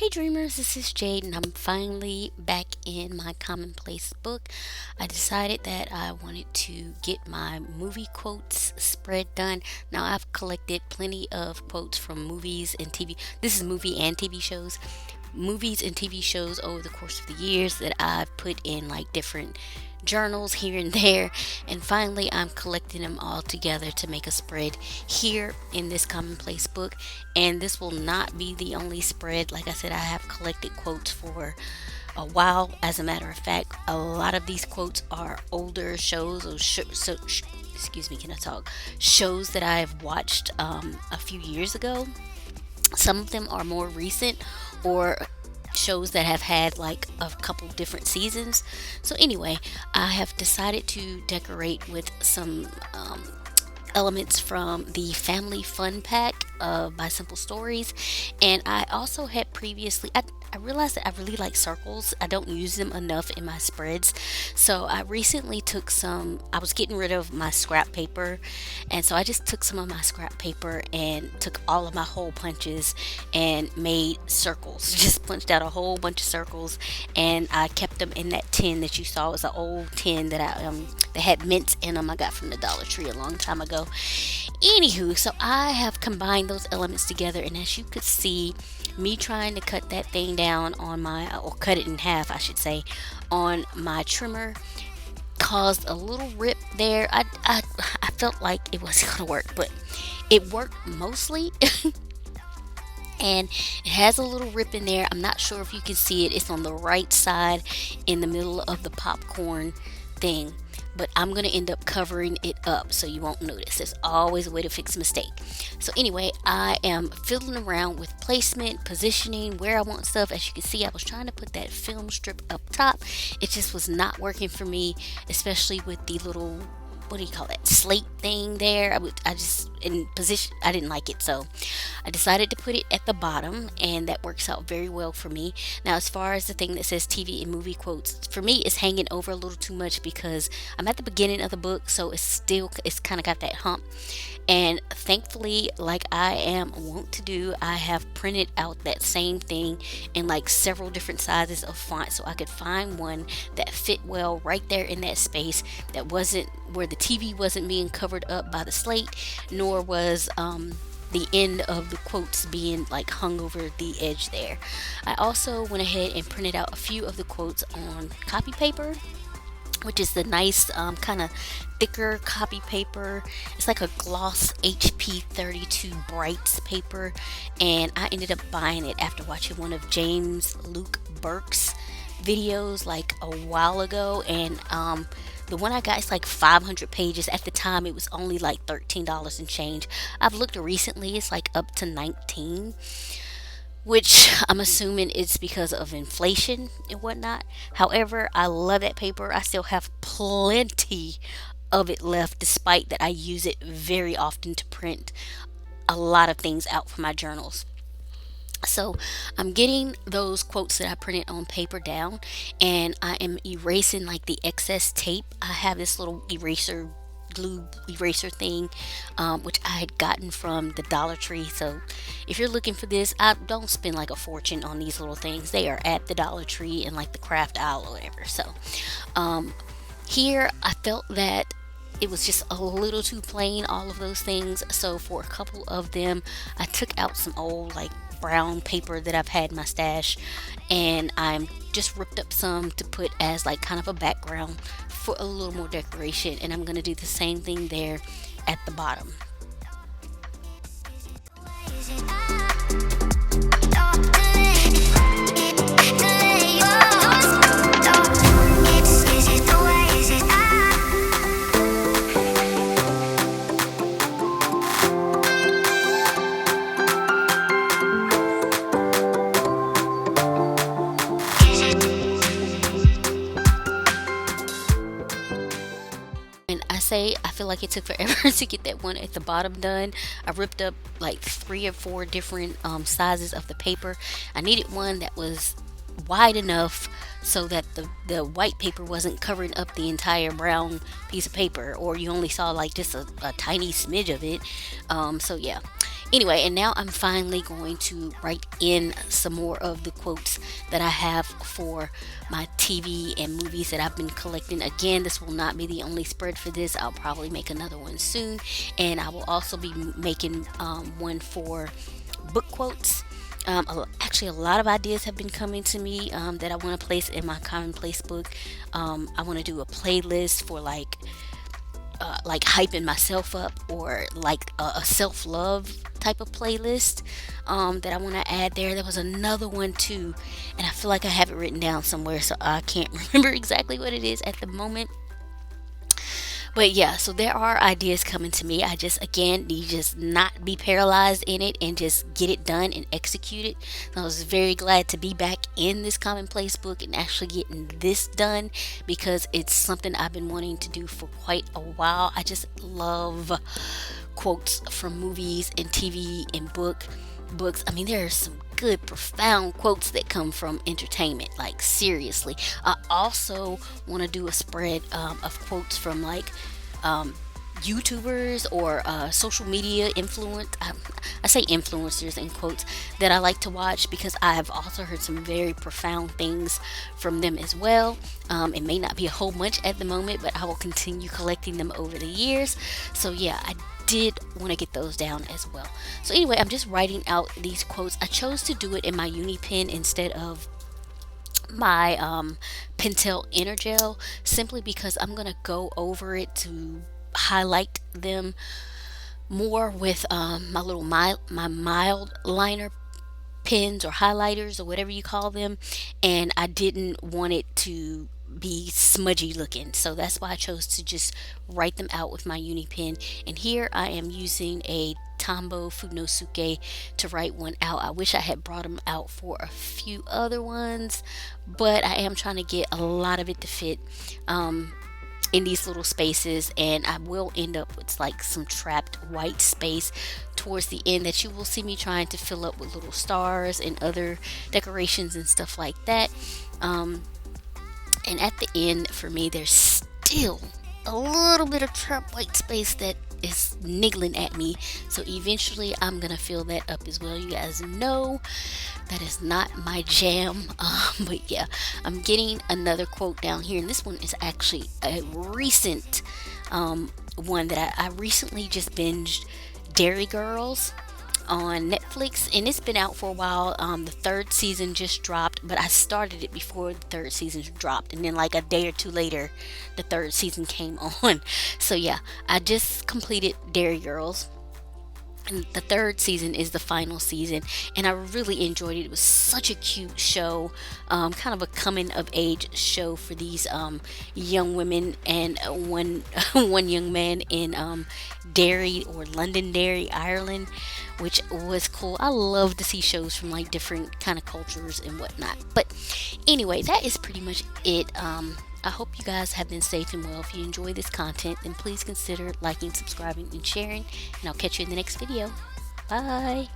Hey dreamers, this is Jade and I'm finally back in my Commonplace book. I decided that I wanted to get my movie quotes spread done. Now I've collected plenty of quotes from movies and TV. This is movie and TV shows. Movies and TV shows over the course of the years that I've put in like different journals here and there, and finally I'm collecting them all together to make a spread here in this Commonplace book. And this will not be the only spread. Like I said, I have collected quotes for a while. As a matter of fact, a lot of these quotes are older shows or excuse me, can I talk? Shows that I've watched a few years ago. Some of them are more recent or shows that have had like a couple different seasons. So, anyway, I have decided to decorate with some elements from the Family Fun Pack by Simple Stories. And I also had previously, I realized that I really like circles. I don't use them enough in my spreads. So I recently took some, I was getting rid of my scrap paper. And so I just took some of my scrap paper and took all of my hole punches and made circles. Just punched out a whole bunch of circles. And I kept them in that tin that you saw. It was an old tin that that had mints in them. I got from the Dollar Tree a long time ago. Anywho, so I have combined those elements together, and as you could see, me trying to cut that thing down on my, or cut it in half, I should say, on my trimmer caused a little rip there. I felt like it wasn't gonna work, but it worked mostly. And it has a little rip in there. I'm not sure if you can see it. It's on the right side in the middle of the popcorn thing, but I'm going to end up covering it up so you won't notice. There's always a way to fix a mistake. So anyway, I am fiddling around with placement, positioning, where I want stuff. As you can see, I was trying to put that film strip up top. It just was not working for me, especially with the little, what do you call that, slate thing there. I just, in position, I didn't like it, so I decided to put it at the bottom, and that works out very well for me. Now, as far as the thing that says TV and movie quotes, for me it's hanging over a little too much because I'm at the beginning of the book, so it's kind of got that hump. And thankfully, like I am wont to do, I have printed out that same thing in like several different sizes of font, so I could find one that fit well right there in that space, that wasn't where the TV wasn't being covered up by the slate, nor was the end of the quotes being like hung over the edge there. I also went ahead and printed out a few of the quotes on copy paper, which is the nice kind of thicker copy paper. It's like a gloss HP 32 Brights paper, and I ended up buying it after watching one of James Luke Burke's videos like a while ago. And the one I got is like 500 pages. At the time it was only like $13 and change. I've looked recently, it's like up to 19, which I'm assuming it's because of inflation and whatnot. However, I love that paper. I still have plenty of it left, despite that I use it very often to print a lot of things out for my journals. So I'm getting those quotes that I printed on paper down, and I am erasing like the excess tape. I have this little glue eraser thing, which I had gotten from the Dollar Tree. So if you're looking for this, I don't spend like a fortune on these little things. They are at the Dollar Tree in like the craft aisle or whatever. So here I felt that it was just a little too plain, all of those things. So for a couple of them, I took out some old like brown paper that I've had in my stash, and I'm just ripped up some to put as like kind of a background for a little more decoration. And I'm going to do the same thing there at the bottom. And I feel like it took forever to get that one at the bottom done. I ripped up like 3 or 4 different sizes of the paper. I needed one that was wide enough so that the white paper wasn't covering up the entire brown piece of paper, or you only saw like just a tiny smidge of it. So yeah. Anyway, and now I'm finally going to write in some more of the quotes that I have for my TV and movies that I've been collecting. Again, this will not be the only spread for this. I'll probably make another one soon, and I will also be making one for book quotes. Actually, a lot of ideas have been coming to me that I want to place in my Commonplace book. I want to do a playlist for like hyping myself up, or like a self love type of playlist that I want to add there. There was another one too, and I feel like I have it written down somewhere, so I can't remember exactly what it is at the moment. But yeah, so there are ideas coming to me. I just, again, need to just not be paralyzed in it and just get it done and execute it. So I was very glad to be back in this Commonplace book and actually getting this done, because it's something I've been wanting to do for quite a while. I just love quotes from movies and TV and books. I mean, there are some good profound quotes that come from entertainment, like seriously. I also want to do a spread of quotes from like YouTubers or social media I say influencers in quotes that I like to watch, because I have also heard some very profound things from them as well. It may not be a whole bunch at the moment, but I will continue collecting them over the years. So yeah, I did want to get those down as well. So anyway, I'm just writing out these quotes. I chose to do it in my uni pen instead of my Pentel Energel, simply because I'm gonna go over it to highlight them more with my mild liner pens or highlighters or whatever you call them, and I didn't want it to be smudgy looking, so that's why I chose to just write them out with my uni pen. And here I am using a Tombow Funosuke to write one out. I wish I had brought them out for a few other ones, but I am trying to get a lot of it to fit in these little spaces, and I will end up with like some trapped white space towards the end that you will see me trying to fill up with little stars and other decorations and stuff like that. And at the end, for me, there's still a little bit of trapped white space that is niggling at me. So eventually, I'm going to fill that up as well. You guys know that is not my jam. But yeah, I'm getting another quote down here. And this one is actually a recent one that I recently just binged, Dairy Girls on Netflix, and it's been out for a while. The third season just dropped, but I started it before the third season dropped, and then like a day or two later, the third season came on. So yeah, I just completed Dairy Girls. And the third season is the final season, and I really enjoyed it. It was such a cute show, kind of a coming of age show for these young women and one one young man in Derry or Londonderry, Ireland, which was cool. I love to see shows from like different kind of cultures and whatnot. But anyway, that is pretty much it. I hope you guys have been safe and well. If you enjoy this content, then please consider liking, subscribing, and sharing. And I'll catch you in the next video. Bye.